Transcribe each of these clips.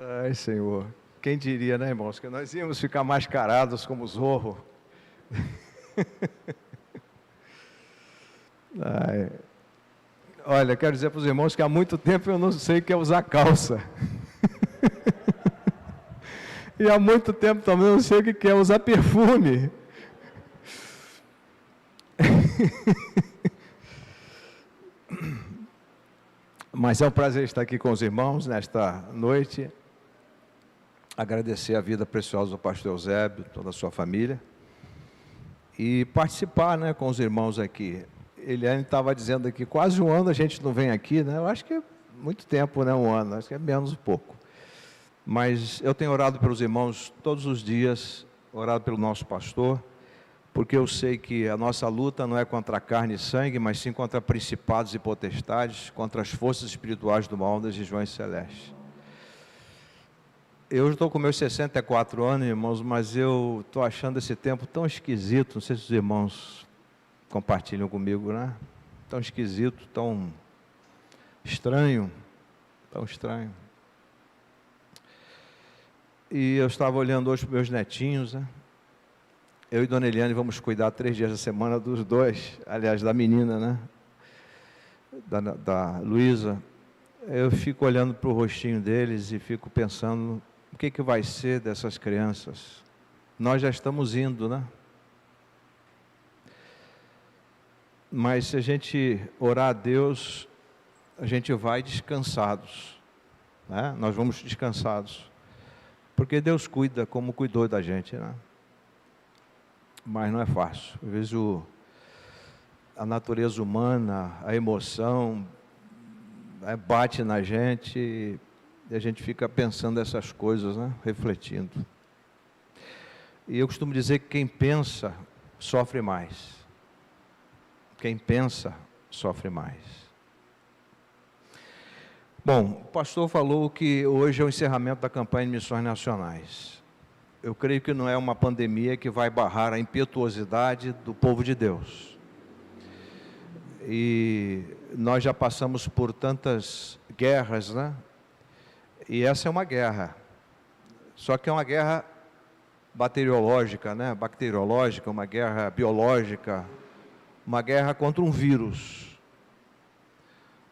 Ai, Senhor. Quem diria, né, irmãos, que nós íamos ficar mascarados como Zorro. Ai. Olha, quero dizer para os irmãos que há muito tempo eu não sei o que é usar calça. E há muito tempo também eu não sei o que é usar perfume. Mas é um prazer estar aqui com os irmãos nesta noite. Agradecer a vida preciosa do pastor Eusébio, toda a sua família. E participar, né, com os irmãos aqui. Eliane estava dizendo aqui, quase um ano a gente não vem aqui, né? Eu acho que é muito tempo, né? Um ano, acho que é menos um pouco. Mas eu tenho orado pelos irmãos todos os dias, orado pelo nosso pastor, porque eu sei que a nossa luta não é contra carne e sangue, mas sim contra principados e potestades, contra as forças espirituais do mal das regiões celestes. Eu estou com meus 64 anos, irmãos, mas eu estou achando esse tempo tão esquisito, não sei se os irmãos compartilham comigo, né? Tão esquisito, tão estranho, tão estranho. E eu estava olhando hoje para meus netinhos, né? Eu e Dona Eliane vamos cuidar 3 dias da semana dos dois, aliás, da menina, né? Da Luísa. Eu fico olhando para o rostinho deles e fico pensando, o que vai ser dessas crianças? Nós já estamos indo, né? Mas se a gente orar a Deus, a gente vai descansados, né? Nós vamos descansados, porque Deus cuida como cuidou da gente, né? Mas não é fácil. Às vezes a natureza humana, a emoção, bate na gente e a gente fica pensando essas coisas, né? Refletindo. E eu costumo dizer que quem pensa sofre mais. Quem pensa sofre mais. Bom, o pastor falou que hoje é o encerramento da campanha de missões nacionais. Eu creio que não é uma pandemia que vai barrar a impetuosidade do povo de Deus. E nós já passamos por tantas guerras, né? E essa é uma guerra. Só que é uma guerra bacteriológica, né? Bacteriológica, uma guerra biológica, uma guerra contra um vírus.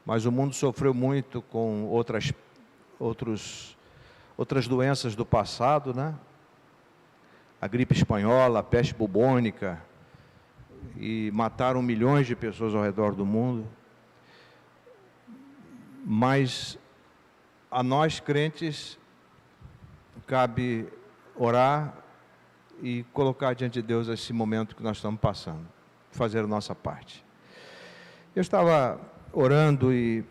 Mas o mundo sofreu muito com outras doenças do passado, né? A gripe espanhola, a peste bubônica, e mataram milhões de pessoas ao redor do mundo. Mas a nós crentes cabe orar e colocar diante de Deus esse momento que nós estamos passando, fazer a nossa parte. Eu estava orando e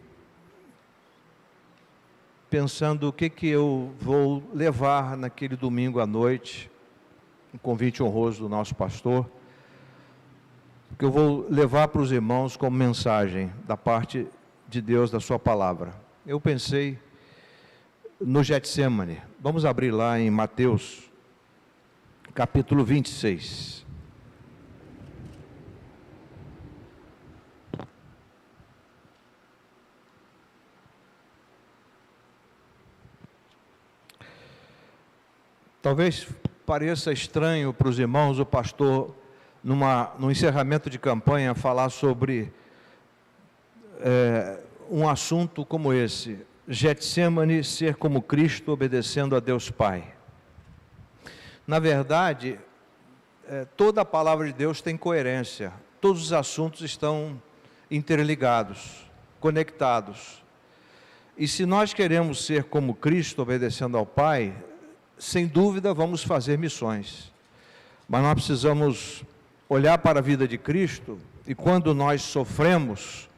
pensando o que eu vou levar naquele domingo à noite, um convite honroso do nosso pastor, que eu vou levar para os irmãos como mensagem da parte de Deus, da sua palavra. Eu pensei no Getsemane. Vamos abrir lá em Mateus, capítulo 26. Talvez pareça estranho para os irmãos o pastor, no encerramento de campanha, falar sobre um assunto como esse, Getsemane, ser como Cristo, obedecendo a Deus Pai. Na verdade, toda a palavra de Deus tem coerência, todos os assuntos estão interligados, conectados. E se nós queremos ser como Cristo, obedecendo ao Pai, sem dúvida vamos fazer missões. Mas nós precisamos olhar para a vida de Cristo, e quando nós sofremos,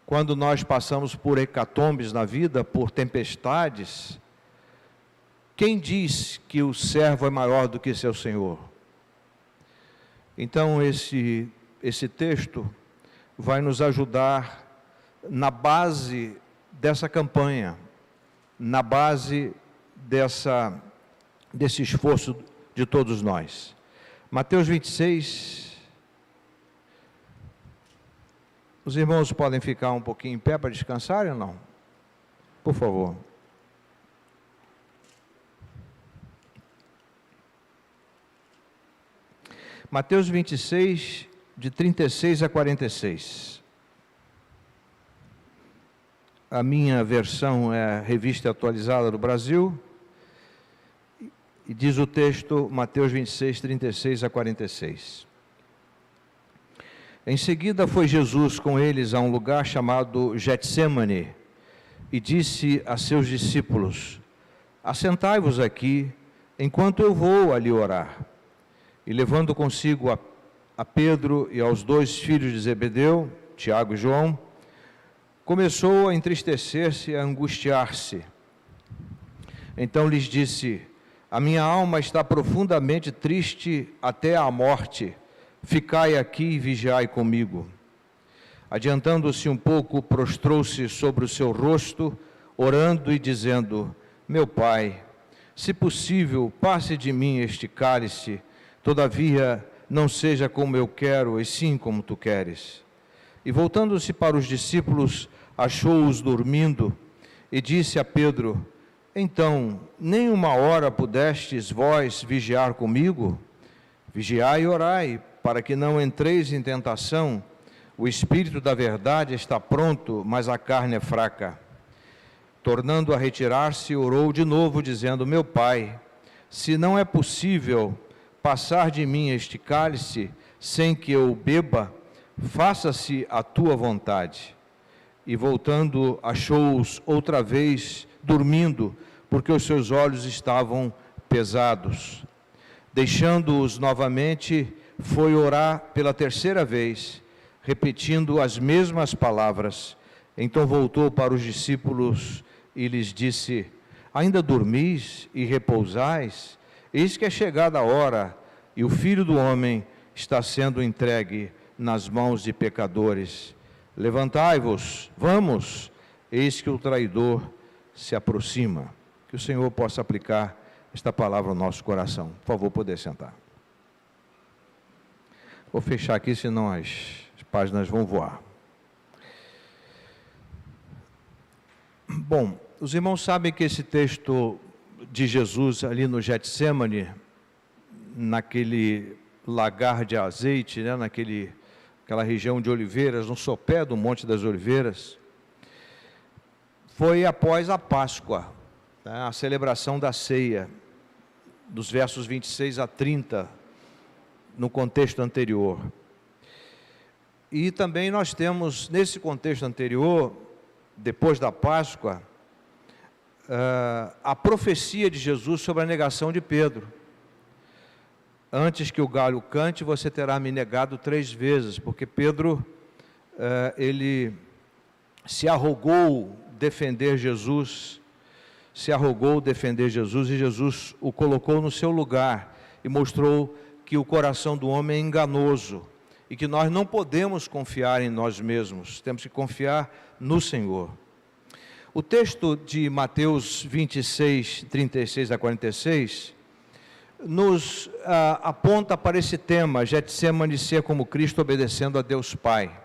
quando nós passamos por hecatombes na vida, por tempestades, quem diz que o servo é maior do que seu Senhor? Então esse texto vai nos ajudar na base dessa campanha, na base desse esforço de todos nós. Mateus 26, os irmãos podem ficar um pouquinho em pé para descansarem ou não? Por favor. Mateus 26, de 36 a 46. A minha versão é a Revista Atualizada do Brasil, e diz o texto, Mateus 26, 36 a 46. Em seguida foi Jesus com eles a um lugar chamado Getsêmani, e disse a seus discípulos: assentai-vos aqui, enquanto eu vou ali orar. E levando consigo a Pedro e aos 2 filhos de Zebedeu, Tiago e João, começou a entristecer-se e a angustiar-se. Então lhes disse: a minha alma está profundamente triste até à morte. Ficai aqui e vigiai comigo. Adiantando-se um pouco, prostrou-se sobre o seu rosto, orando e dizendo: meu Pai, se possível, passe de mim este cálice, todavia não seja como eu quero, e sim como tu queres. E voltando-se para os discípulos, achou-os dormindo, e disse a Pedro: então, nem uma hora pudestes vós vigiar comigo? Vigiai e orai, para que não entreis em tentação. O espírito da verdade está pronto, mas a carne é fraca. Tornando a retirar-se, orou de novo, dizendo: meu Pai, se não é possível passar de mim este cálice, sem que eu beba, faça-se a tua vontade. E voltando, achou-os outra vez dormindo, porque os seus olhos estavam pesados. Deixando-os novamente, foi orar pela terceira vez, repetindo as mesmas palavras. Então voltou para os discípulos e lhes disse: ainda dormis e repousais? Eis que é chegada a hora, e o Filho do Homem está sendo entregue nas mãos de pecadores. Levantai-vos, vamos, eis que o traidor se aproxima. Que o Senhor possa aplicar esta palavra ao nosso coração. Por favor, poder sentar. Vou fechar aqui, senão as páginas vão voar. Bom, os irmãos sabem que esse texto de Jesus ali no Getsêmani, naquele lagar de azeite, né, aquela região de oliveiras, no sopé do Monte das Oliveiras, foi após a Páscoa, né, a celebração da ceia, dos versos 26 a 30, no contexto anterior. E também nós temos, nesse contexto anterior, depois da Páscoa, a profecia de Jesus sobre a negação de Pedro. Antes que o galho cante, você terá me negado 3 vezes, porque Pedro, ele se arrogou defender Jesus, e Jesus o colocou no seu lugar e mostrou que o coração do homem é enganoso e que nós não podemos confiar em nós mesmos, temos que confiar no Senhor. O texto de Mateus 26, 36 a 46, nos aponta para esse tema, Getsêmani, ser como Cristo, obedecendo a Deus Pai.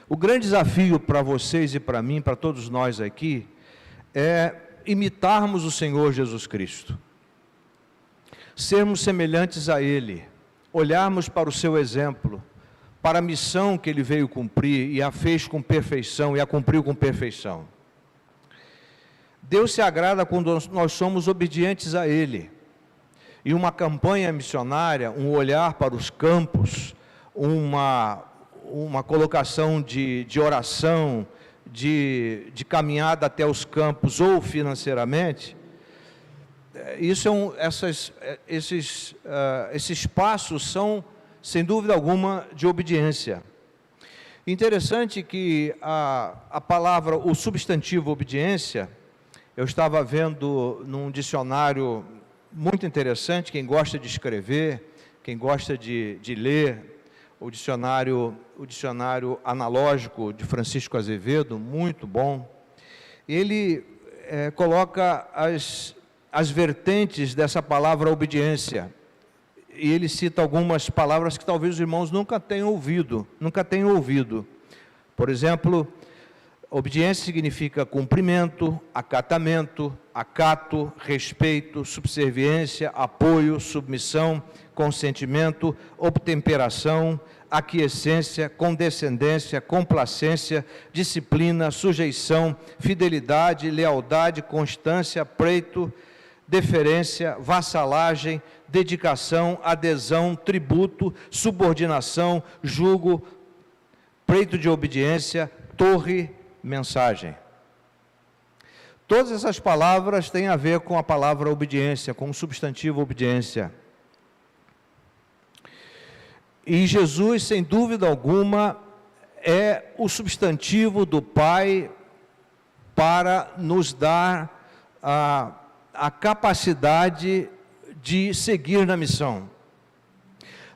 O grande desafio para vocês e para mim, para todos nós aqui, é imitarmos o Senhor Jesus Cristo, sermos semelhantes a Ele, olharmos para o seu exemplo, para a missão que Ele veio cumprir e a fez com perfeição e a cumpriu com perfeição. Deus se agrada quando nós somos obedientes a Ele. E uma campanha missionária, um olhar para os campos, uma colocação de oração, de caminhada até os campos ou financeiramente, esses passos são, sem dúvida alguma, de obediência. Interessante que a palavra, o substantivo obediência, eu estava vendo num dicionário muito interessante, quem gosta de escrever, quem gosta de ler, o dicionário analógico de Francisco Azevedo, muito bom. Ele coloca as vertentes dessa palavra obediência, e ele cita algumas palavras que talvez os irmãos nunca tenham ouvido. Por exemplo, Obediência significa cumprimento, acatamento, acato, respeito, subserviência, apoio, submissão, consentimento, obtemperação, aquiescência, condescendência, complacência, disciplina, sujeição, fidelidade, lealdade, constância, preito, deferência, vassalagem, dedicação, adesão, tributo, subordinação, jugo, preito de obediência, torre, mensagem. Todas essas palavras têm a ver com a palavra obediência, com o substantivo obediência. E Jesus, sem dúvida alguma, é o substantivo do Pai para nos dar a capacidade de seguir na missão.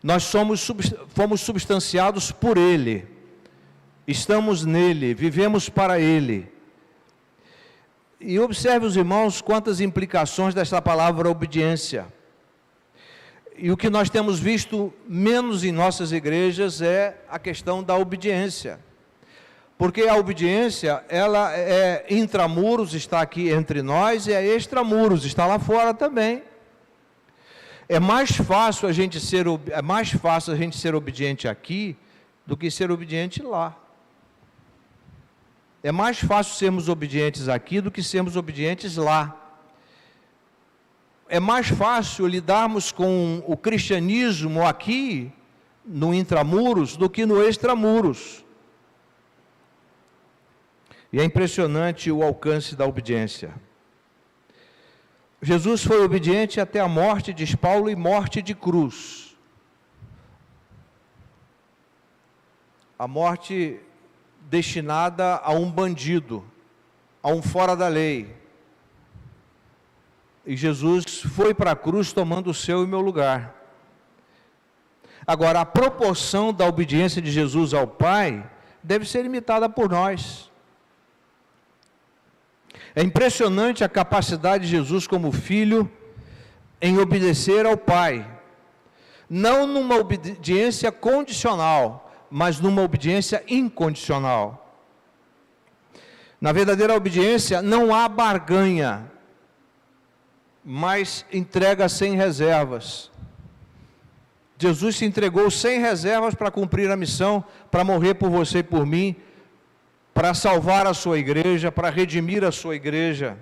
Nós fomos substanciados por Ele, estamos nele, vivemos para Ele. E observe, os irmãos, quantas implicações dessa palavra obediência. E o que nós temos visto menos em nossas igrejas é a questão da obediência. Porque a obediência, ela é intramuros, está aqui entre nós, e é extramuros, está lá fora também. É mais fácil a gente ser obediente aqui do que ser obediente lá. É mais fácil sermos obedientes aqui do que sermos obedientes lá. É mais fácil lidarmos com o cristianismo aqui, no intramuros, do que no extramuros. E é impressionante o alcance da obediência. Jesus foi obediente até a morte, diz Paulo, e morte de cruz. A morte destinada a um bandido, a um fora da lei. E Jesus foi para a cruz tomando o seu e meu lugar. Agora, a proporção da obediência de Jesus ao Pai deve ser imitada por nós. É impressionante a capacidade de Jesus como filho em obedecer ao Pai. Não numa obediência condicional, mas numa obediência incondicional. Na verdadeira obediência não há barganha, mas entrega sem reservas. Jesus se entregou sem reservas para cumprir a missão, para morrer por você e por mim, para salvar a sua igreja, para redimir a sua igreja.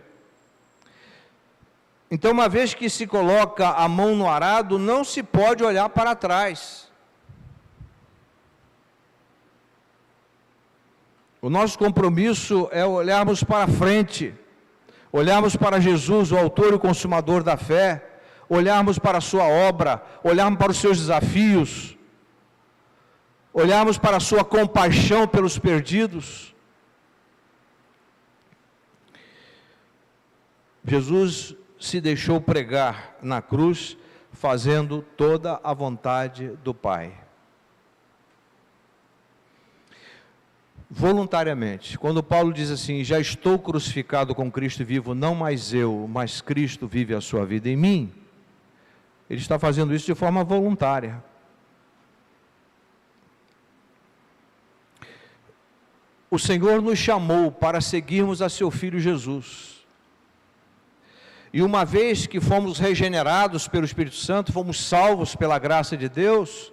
Então, uma vez que se coloca a mão no arado, não se pode olhar para trás. O nosso compromisso é olharmos para frente, olharmos para Jesus, o autor e o consumador da fé, olharmos para a sua obra, olharmos para os seus desafios, olharmos para a sua compaixão pelos perdidos. Jesus se deixou pregar na cruz, fazendo toda a vontade do Pai. Voluntariamente. Quando Paulo diz assim, já estou crucificado com Cristo e vivo, não mais eu, mas Cristo vive a sua vida em mim, ele está fazendo isso de forma voluntária. O Senhor nos chamou para seguirmos a seu Filho Jesus. E uma vez que fomos regenerados pelo Espírito Santo, fomos salvos pela graça de Deus,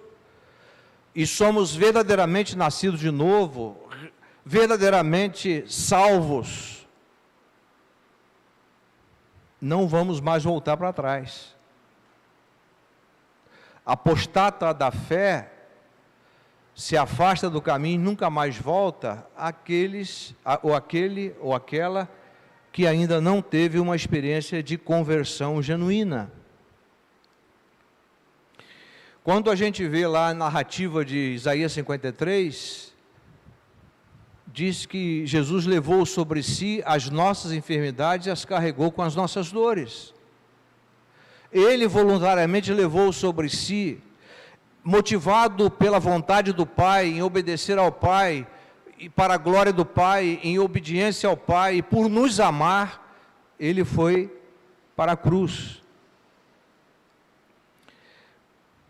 e somos verdadeiramente nascidos de novo, verdadeiramente salvos, não vamos mais voltar para trás. Apostata da fé se afasta do caminho e nunca mais volta, aquele ou aquela que ainda não teve uma experiência de conversão genuína. Quando a gente vê lá a narrativa de Isaías 53, diz que Jesus levou sobre si as nossas enfermidades e as carregou com as nossas dores. Ele voluntariamente levou sobre si, motivado pela vontade do Pai, em obedecer ao Pai, e para a glória do Pai, em obediência ao Pai, e por nos amar, ele foi para a cruz.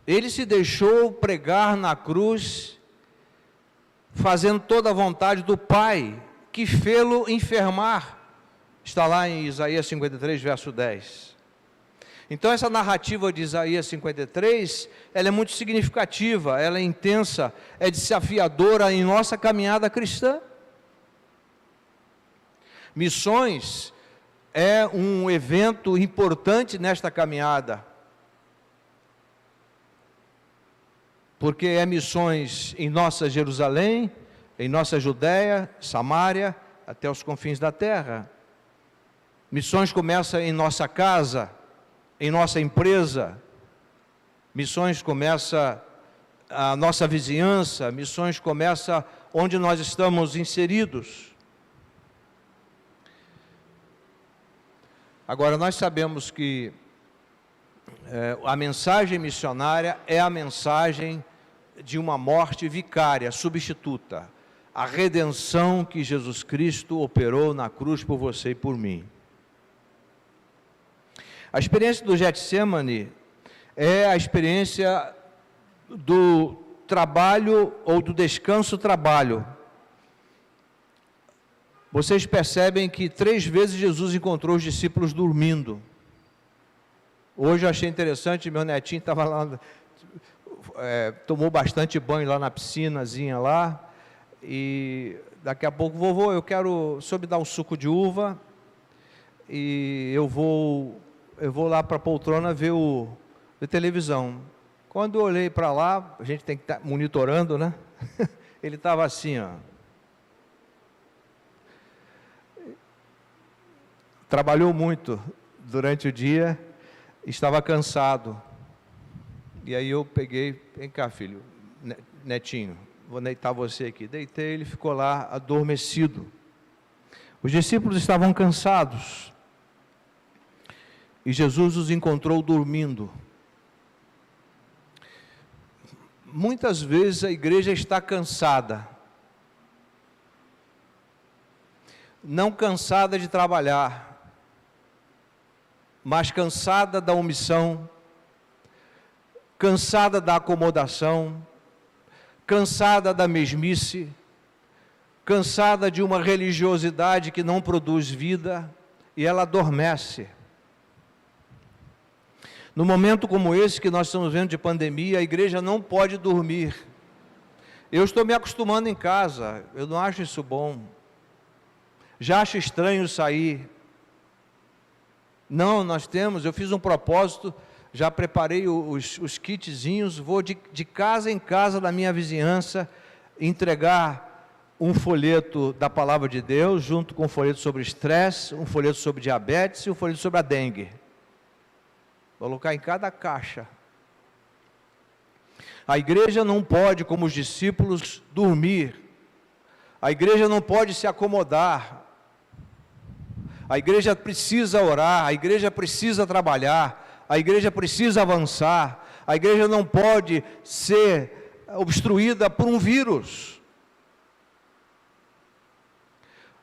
Ele se deixou pregar na cruz, fazendo toda a vontade do Pai, que fê-lo enfermar. Está lá em Isaías 53, verso 10. Então essa narrativa de Isaías 53, ela é muito significativa, ela é intensa, é desafiadora em nossa caminhada cristã. Missões é um evento importante nesta caminhada, porque é missões em nossa Jerusalém, em nossa Judéia, Samária, até os confins da terra. Missões começam em nossa casa, em nossa empresa. Missões começam a nossa vizinhança, missões começam onde nós estamos inseridos. Agora, nós sabemos que a mensagem missionária é a mensagem de uma morte vicária, substituta, a redenção que Jesus Cristo operou na cruz por você e por mim. A experiência do Getsemane é a experiência do trabalho ou do descanso-trabalho. Vocês percebem que 3 vezes Jesus encontrou os discípulos dormindo. Hoje eu achei interessante, meu netinho estava lá, tomou bastante banho lá na piscinazinha lá, e daqui a pouco, vovô, eu quero só me dar um suco de uva, e eu vou lá para a poltrona ver televisão. Quando eu olhei para lá, a gente tem que estar monitorando, né? Ele estava assim, ó. Trabalhou muito durante o dia, estava cansado. E aí eu peguei, vem cá, filho, netinho, vou deitar você aqui. Deitei, ele ficou lá adormecido. Os discípulos estavam cansados. E Jesus os encontrou dormindo. Muitas vezes a igreja está cansada. Não cansada de trabalhar, mas cansada da omissão, cansada da acomodação, cansada da mesmice, cansada de uma religiosidade que não produz vida, e ela adormece. No momento como esse que nós estamos vendo de pandemia, a igreja não pode dormir. Eu estou me acostumando em casa, eu não acho isso bom. Já acho estranho sair. Não, eu fiz um propósito, já preparei os kitzinhos, vou de casa em casa da minha vizinhança entregar um folheto da Palavra de Deus, junto com um folheto sobre estresse, um folheto sobre diabetes e um folheto sobre a dengue. Vou colocar em cada caixa. A igreja não pode, como os discípulos, dormir. A igreja não pode se acomodar. A igreja precisa orar, a igreja precisa trabalhar, a igreja precisa avançar. A igreja não pode ser obstruída por um vírus.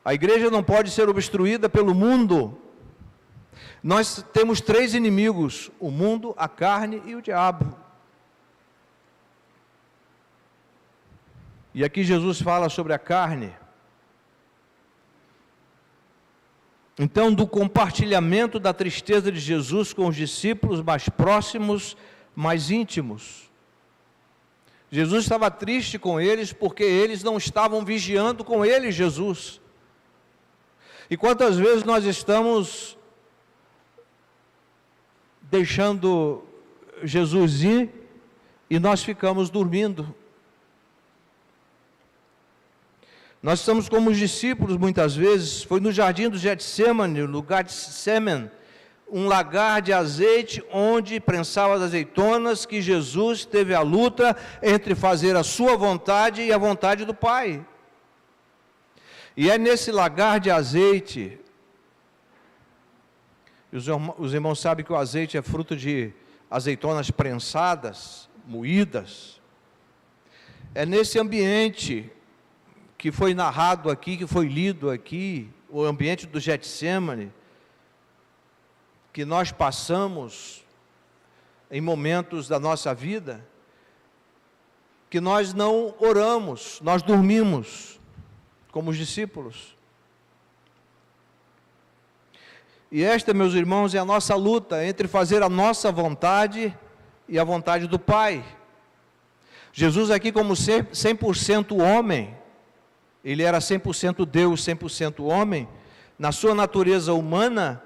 A igreja não pode ser obstruída pelo mundo. Nós temos 3 inimigos: o mundo, a carne e o diabo. E aqui Jesus fala sobre a carne. Então, do compartilhamento da tristeza de Jesus com os discípulos mais próximos, mais íntimos. Jesus estava triste com eles porque eles não estavam vigiando com ele, Jesus. E quantas vezes nós estamos deixando Jesus ir e nós ficamos dormindo? Nós estamos como os discípulos muitas vezes. Foi no jardim do Getsemane, no lugar de Sêmen, um lagar de azeite onde prensava as azeitonas, que Jesus teve a luta entre fazer a sua vontade e a vontade do Pai. E é nesse lagar de azeite, os irmãos sabem que o azeite é fruto de azeitonas prensadas, moídas. É nesse ambiente que foi narrado aqui, que foi lido aqui, o ambiente do Getsemane, que nós passamos em momentos da nossa vida, que nós não oramos, nós dormimos, como os discípulos. E esta, meus irmãos, é a nossa luta entre fazer a nossa vontade e a vontade do Pai. Jesus aqui, como 100% homem, ele era 100% Deus, 100% homem, na sua natureza humana,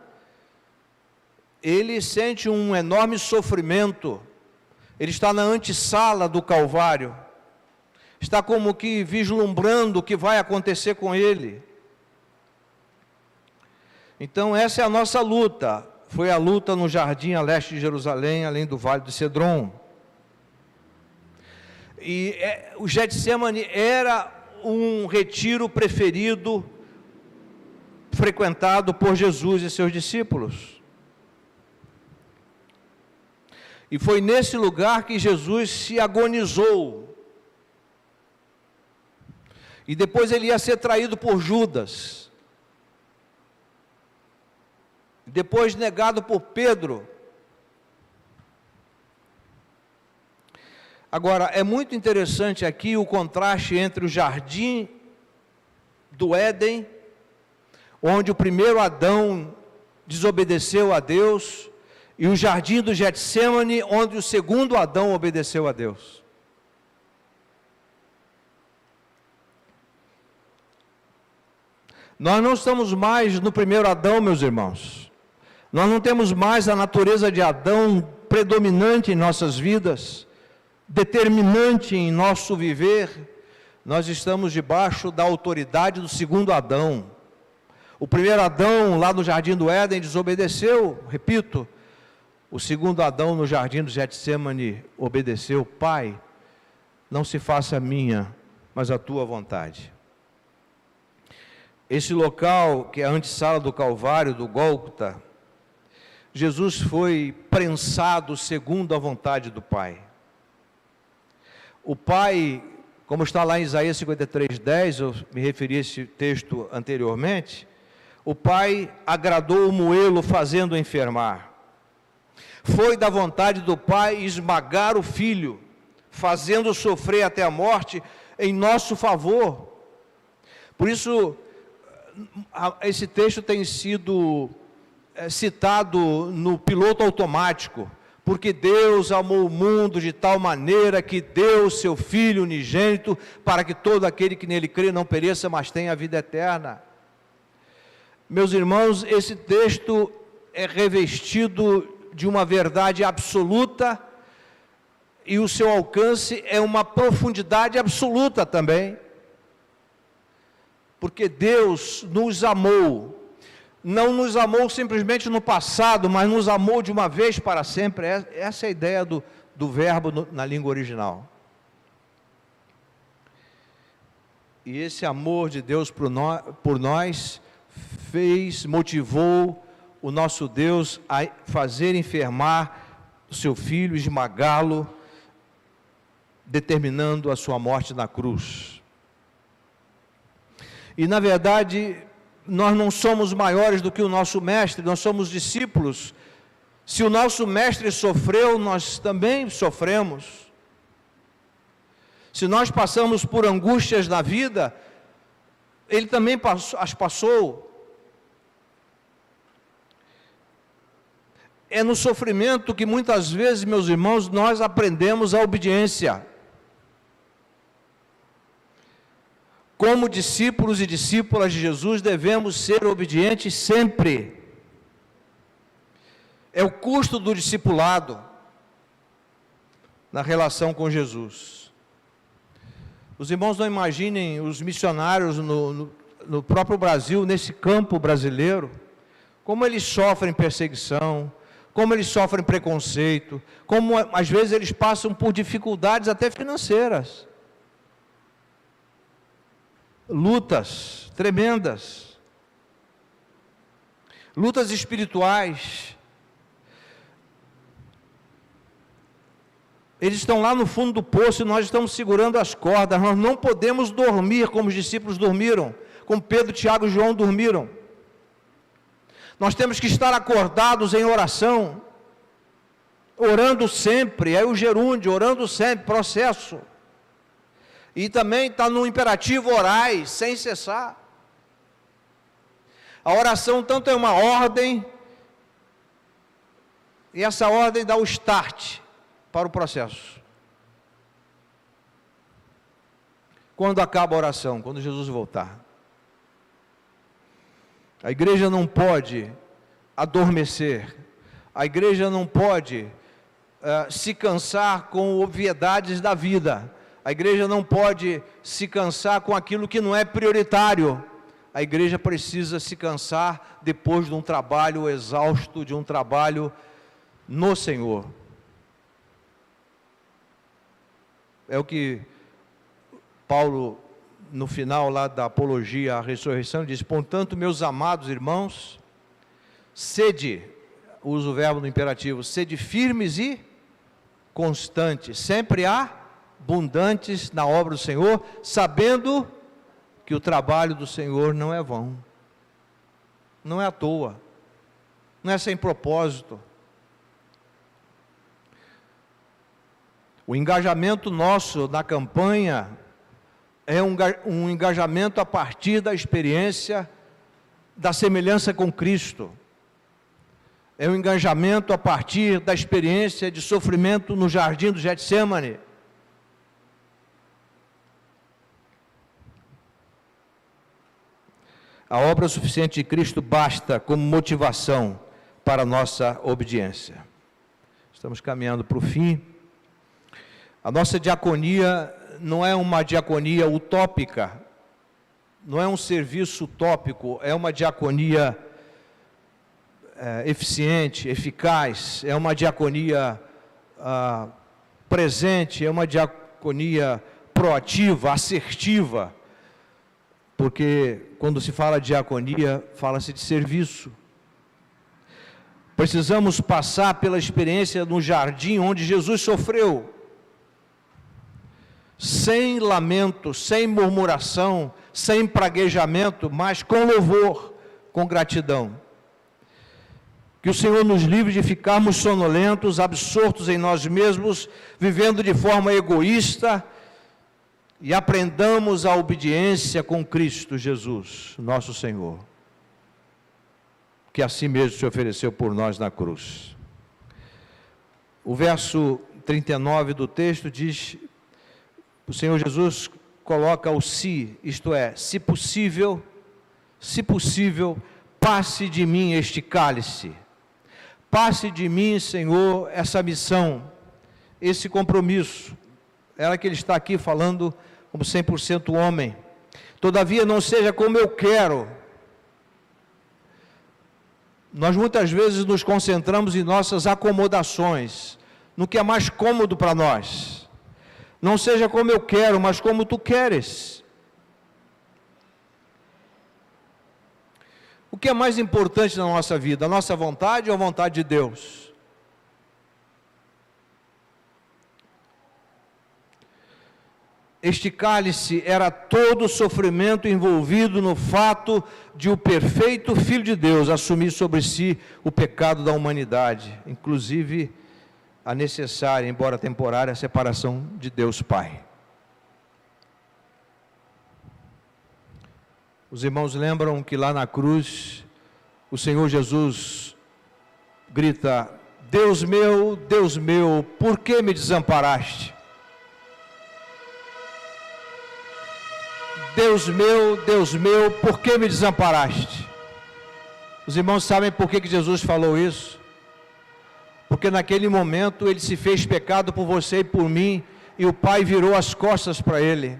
ele sente um enorme sofrimento. Ele está na antessala do Calvário, está como que vislumbrando o que vai acontecer com ele. Então essa é a nossa luta. Foi a luta no jardim a leste de Jerusalém, além do vale de Cedron. E o Getsemane era um retiro preferido, frequentado por Jesus e seus discípulos. E foi nesse lugar que Jesus se agonizou. E depois ele ia ser traído por Judas. Depois negado por Pedro. Agora, é muito interessante aqui o contraste entre o jardim do Éden, onde o primeiro Adão desobedeceu a Deus, e o jardim do Getsemane, onde o segundo Adão obedeceu a Deus. Nós não estamos mais no primeiro Adão, meus irmãos. Nós não temos mais a natureza de Adão predominante em nossas vidas, determinante em nosso viver. Nós estamos debaixo da autoridade do segundo Adão. O primeiro Adão, lá no jardim do Éden, desobedeceu, repito. O segundo Adão, no jardim do Getsemane, obedeceu: Pai, não se faça a minha, mas a tua vontade. Esse local, que é a antessala do Calvário, do Gólgota, Jesus foi prensado segundo a vontade do Pai. O Pai, como está lá em Isaías 53:10, eu me referi a esse texto anteriormente, o Pai agradou o moê-lo fazendo enfermar. Foi da vontade do Pai esmagar o Filho, fazendo sofrer até a morte em nosso favor. Por isso, esse texto tem sido citado no piloto automático, porque Deus amou o mundo de tal maneira que deu o seu Filho unigênito, para que todo aquele que nele crê não pereça, mas tenha a vida eterna. Meus irmãos, esse texto é revestido de uma verdade absoluta, e o seu alcance é uma profundidade absoluta também, porque Deus nos amou. Não nos amou simplesmente no passado, mas nos amou de uma vez para sempre. Essa é a ideia do verbo na língua original. E esse amor de Deus por nós motivou o nosso Deus a fazer enfermar o seu Filho, esmagá-lo, determinando a sua morte na cruz. E na verdade, nós não somos maiores do que o nosso mestre, nós somos discípulos. Se o nosso mestre sofreu, nós também sofremos. Se nós passamos por angústias na vida, ele também as passou. É no sofrimento que muitas vezes, meus irmãos, nós aprendemos a obediência. Como discípulos e discípulas de Jesus, devemos ser obedientes sempre. É o custo do discipulado na relação com Jesus. Os irmãos não imaginem os missionários no próprio Brasil, nesse campo brasileiro, como eles sofrem perseguição, como eles sofrem preconceito, como às vezes eles passam por dificuldades até financeiras. Lutas tremendas, lutas espirituais. Eles estão lá no fundo do poço e nós estamos segurando as cordas. Nós não podemos dormir como os discípulos dormiram, como Pedro, Tiago e João dormiram. Nós temos que estar acordados em oração, orando sempre. Aí o gerúndio, orando sempre, processo. E também está no imperativo orai, sem cessar. A oração tanto é uma ordem, E essa ordem dá o start para o processo. Quando acaba a oração, quando Jesus voltar. A igreja não pode adormecer, a igreja não pode se cansar com obviedades da vida, a igreja não pode se cansar com aquilo que não é prioritário, a igreja precisa se cansar depois de um trabalho exausto, de um trabalho no Senhor. É o que Paulo, no final lá da apologia à ressurreição, diz: portanto, meus amados irmãos, sede, uso o verbo no imperativo, sede firmes e constantes, sempre abundantes na obra do Senhor, sabendo que o trabalho do Senhor não é vão, não é à toa, não é sem propósito. O engajamento nosso na campanha é um engajamento a partir da experiência da semelhança com Cristo. É um engajamento a partir da experiência de sofrimento no jardim do Getsemane. A obra suficiente de Cristo basta como motivação para a nossa obediência. Estamos caminhando para o fim. A nossa diaconia não é uma diaconia utópica, não é um serviço utópico, é uma diaconia eficiente, eficaz, é uma diaconia presente, é uma diaconia proativa, assertiva, porque quando se fala de diaconia, fala-se de serviço. Precisamos passar pela experiência no jardim onde Jesus sofreu, sem lamento, sem murmuração, sem praguejamento, mas com louvor, com gratidão. Que o Senhor nos livre de ficarmos sonolentos, absortos em nós mesmos, vivendo de forma egoísta, e aprendamos a obediência com Cristo Jesus, nosso Senhor, que assim mesmo se ofereceu por nós na cruz. O verso 39 do texto diz: o Senhor Jesus coloca o se, isto é, se possível, passe de mim este cálice. Passe de mim, Senhor, essa missão, esse compromisso. Era que ele está aqui falando como 100% homem. Todavia não seja como eu quero. Nós muitas vezes nos concentramos em nossas acomodações, no que é mais cômodo para nós. Não seja como eu quero, mas como tu queres. O que é mais importante na nossa vida? A nossa vontade ou a vontade de Deus? Este cálice era todo o sofrimento envolvido no fato de o perfeito Filho de Deus assumir sobre si o pecado da humanidade, inclusive a necessária, embora temporária, separação de Deus Pai. Os irmãos lembram que lá na cruz, o Senhor Jesus grita: Deus meu, por que me desamparaste? Deus meu, por que me desamparaste? Os irmãos sabem por que Jesus falou isso? Porque naquele momento ele se fez pecado por você e por mim, e o Pai virou as costas para ele.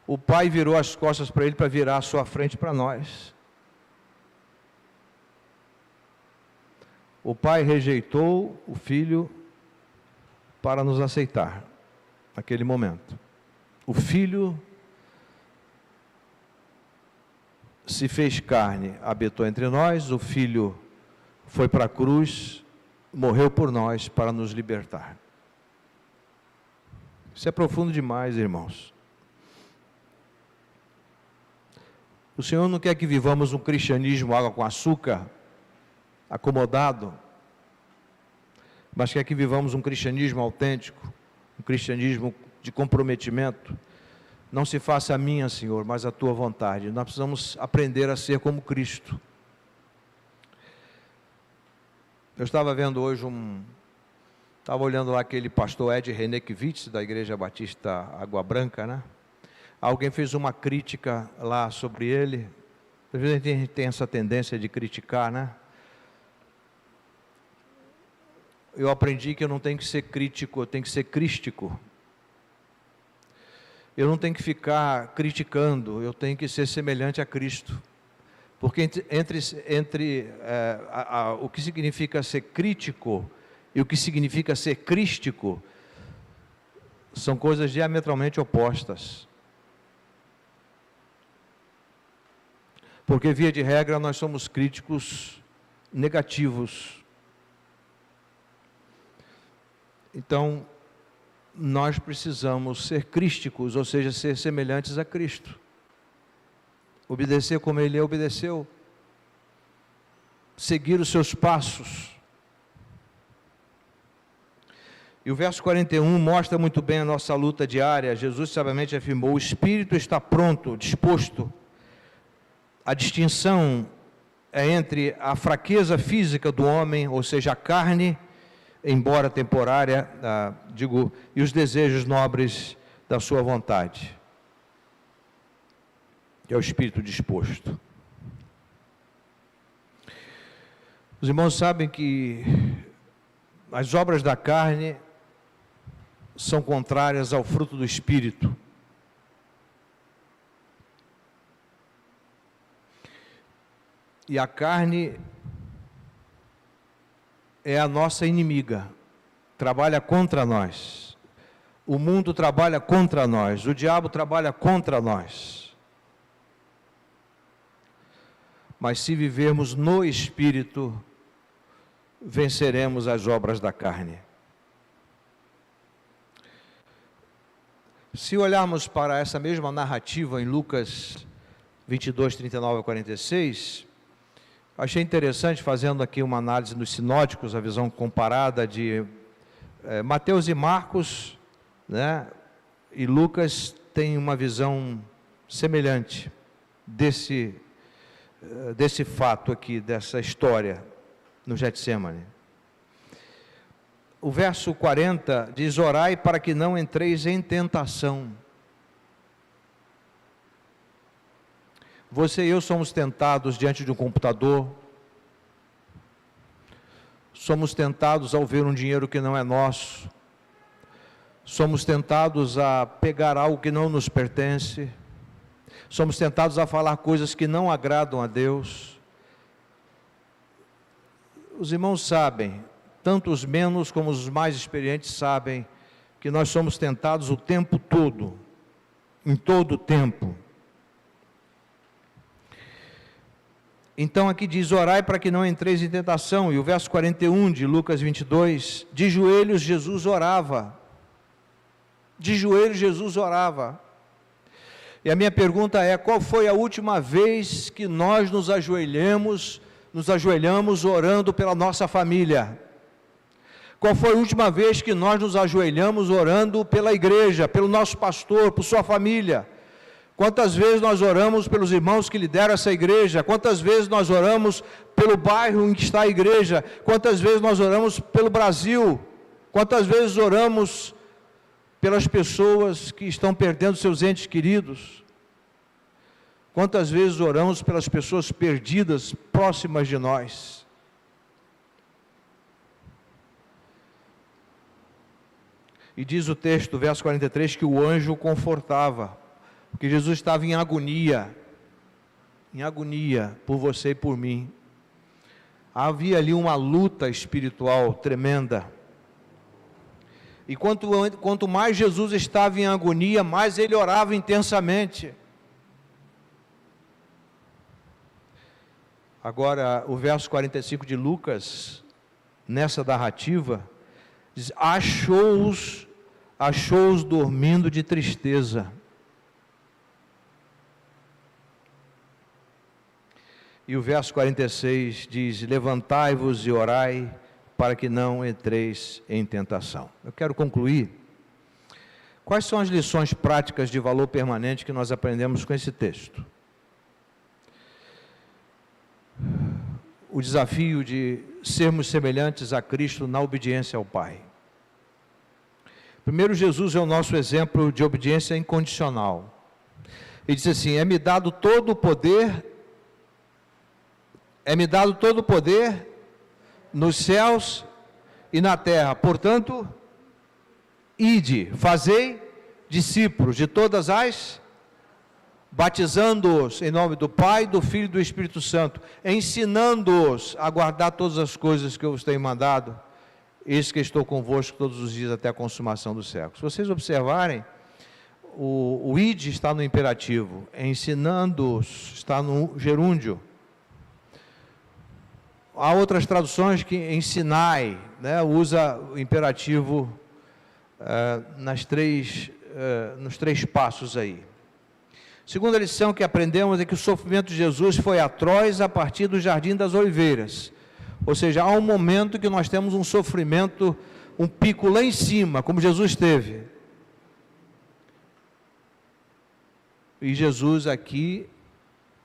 O Pai virou as costas para ele para virar a sua frente para nós. O Pai rejeitou o Filho para nos aceitar naquele momento. O Filho se fez carne, habitou entre nós, o Filho foi para a cruz, morreu por nós para nos libertar. Isso é profundo demais, irmãos. O Senhor não quer que vivamos um cristianismo água com açúcar, acomodado, mas quer que vivamos um cristianismo autêntico, um cristianismo de comprometimento. Não se faça a minha, Senhor, mas a tua vontade. Nós precisamos aprender a ser como Cristo. Eu estava vendo hoje estava olhando lá aquele pastor Ed Renekiewicz, da Igreja Batista Água Branca, né? Alguém fez uma crítica lá sobre ele. Às vezes a gente tem essa tendência de criticar, né? Eu aprendi que eu não tenho que ser crítico, eu tenho que ser crístico. Eu não tenho que ficar criticando, eu tenho que ser semelhante a Cristo. Porque o que significa ser crítico e o que significa ser crístico são coisas diametralmente opostas. Porque, via de regra, nós somos críticos negativos. Então, nós precisamos ser crísticos, ou seja, ser semelhantes a Cristo. Obedecer como Ele obedeceu. Seguir os seus passos. E o verso 41 mostra muito bem a nossa luta diária. Jesus sabiamente afirmou: o espírito está pronto, disposto. A distinção é entre a fraqueza física do homem, ou seja, a carne, embora temporária, e os desejos nobres da sua vontade, que é o espírito disposto. Os irmãos sabem que as obras da carne são contrárias ao fruto do espírito. E a carne é a nossa inimiga, trabalha contra nós. O mundo trabalha contra nós, o diabo trabalha contra nós. Mas se vivermos no Espírito, venceremos as obras da carne. Se olharmos para essa mesma narrativa em Lucas 22, 39 a 46... achei interessante, fazendo aqui uma análise dos sinóticos, a visão comparada de Mateus e Marcos, né? E Lucas tem uma visão semelhante desse fato aqui, dessa história no Getsêmani. O verso 40 diz: orai para que não entreis em tentação. Você e eu somos tentados diante de um computador, somos tentados ao ver um dinheiro que não é nosso, somos tentados a pegar algo que não nos pertence, somos tentados a falar coisas que não agradam a Deus. Os irmãos sabem, tanto os menos como os mais experientes sabem, que nós somos tentados o tempo todo, em todo o tempo. Então aqui diz: orai para que não entreis em tentação. E o verso 41 de Lucas 22, de joelhos Jesus orava. De joelhos Jesus orava. E a minha pergunta é: qual foi a última vez que nós nos ajoelhamos orando pela nossa família? Qual foi a última vez que nós nos ajoelhamos orando pela igreja, pelo nosso pastor, por sua família? Quantas vezes nós oramos pelos irmãos que lideram essa igreja? Quantas vezes nós oramos pelo bairro em que está a igreja? Quantas vezes nós oramos pelo Brasil? Quantas vezes oramos pelas pessoas que estão perdendo seus entes queridos? Quantas vezes oramos pelas pessoas perdidas próximas de nós? E diz o texto, verso 43, que o anjo o confortava, porque Jesus estava em agonia por você e por mim. Havia ali uma luta espiritual tremenda. E quanto mais Jesus estava em agonia, mais ele orava intensamente. Agora, o verso 45 de Lucas, nessa narrativa, diz: achou-os dormindo de tristeza. E o verso 46 diz: levantai-vos e orai, para que não entreis em tentação. Eu quero concluir. Quais são as lições práticas de valor permanente que nós aprendemos com esse texto? o desafio de sermos semelhantes a Cristo na obediência ao Pai. Primeiro, Jesus é o nosso exemplo de obediência incondicional. Ele diz assim: é-me dado todo o poder nos céus e na terra. Portanto, ide, fazei discípulos de todas as, batizando-os em nome do Pai, do Filho e do Espírito Santo, ensinando-os a guardar todas as coisas que eu vos tenho mandado. Eis que estou convosco todos os dias até a consumação dos séculos. Se vocês observarem, o ide está no imperativo, ensinando-os está no gerúndio. Há outras traduções que ensinai, né, usa o imperativo nos três passos aí. Segunda lição que aprendemos é que o sofrimento de Jesus foi atroz a partir do Jardim das Oliveiras. Ou seja, há um momento que nós temos um sofrimento, um pico lá em cima, como Jesus teve. E Jesus aqui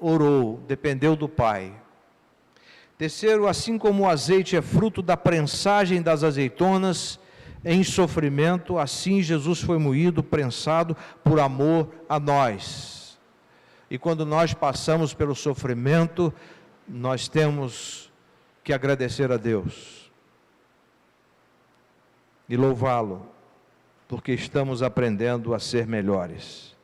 orou, dependeu do Pai. Terceiro, assim como o azeite é fruto da prensagem das azeitonas em sofrimento, assim Jesus foi moído, prensado por amor a nós. E quando nós passamos pelo sofrimento, nós temos que agradecer a Deus e louvá-lo, porque estamos aprendendo a ser melhores.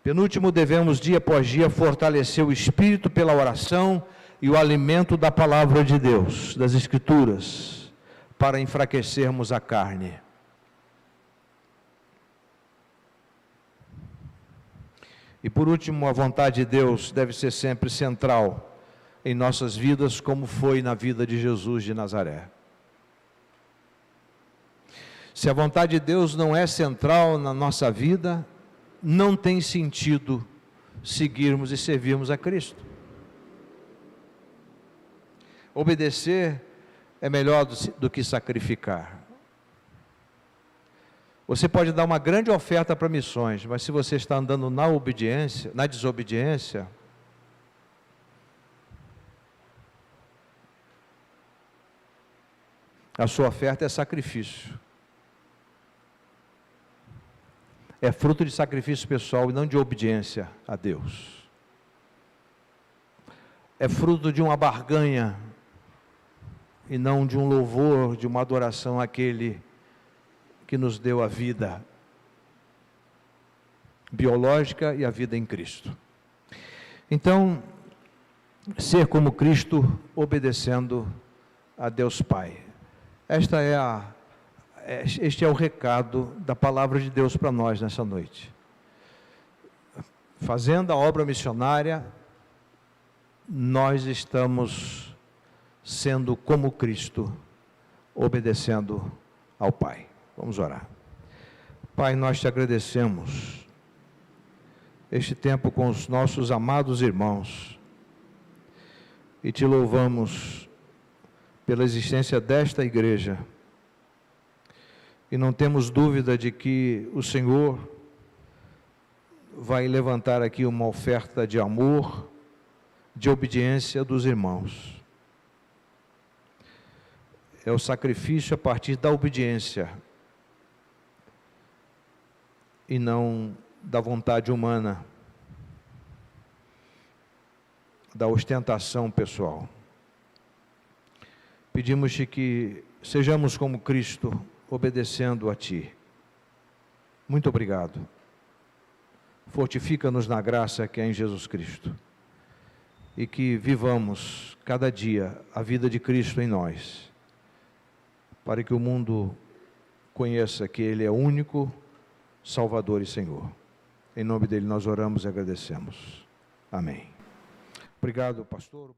Penúltimo, devemos dia após dia fortalecer o espírito pela oração e o alimento da palavra de Deus, das Escrituras, para enfraquecermos a carne. E por último, a vontade de Deus deve ser sempre central em nossas vidas, como foi na vida de Jesus de Nazaré. Se a vontade de Deus não é central na nossa vida, não tem sentido seguirmos e servirmos a Cristo. Obedecer é melhor do que sacrificar. Você pode dar uma grande oferta para missões, mas se você está andando na obediência, na desobediência, a sua oferta é sacrifício. É fruto de sacrifício pessoal e não de obediência a Deus. É fruto de uma barganha e não de um louvor, de uma adoração àquele que nos deu a vida biológica e a vida em Cristo. Então, ser como Cristo, obedecendo a Deus Pai. Este é o recado da palavra de Deus para nós nessa noite. Fazendo a obra missionária, nós estamos sendo como Cristo, obedecendo ao Pai. Vamos orar. Pai, nós te agradecemos este tempo com os nossos amados irmãos e te louvamos pela existência desta igreja. E não temos dúvida de que o Senhor vai levantar aqui uma oferta de amor, de obediência dos irmãos. É o sacrifício a partir da obediência e não da vontade humana, da ostentação pessoal. Pedimos-te que sejamos como Cristo, obedecendo a Ti. Muito obrigado. Fortifica-nos na graça que é em Jesus Cristo. E que vivamos cada dia a vida de Cristo em nós, para que o mundo conheça que Ele é o único Salvador e Senhor. Em nome dEle nós oramos e agradecemos. Amém. Obrigado, pastor.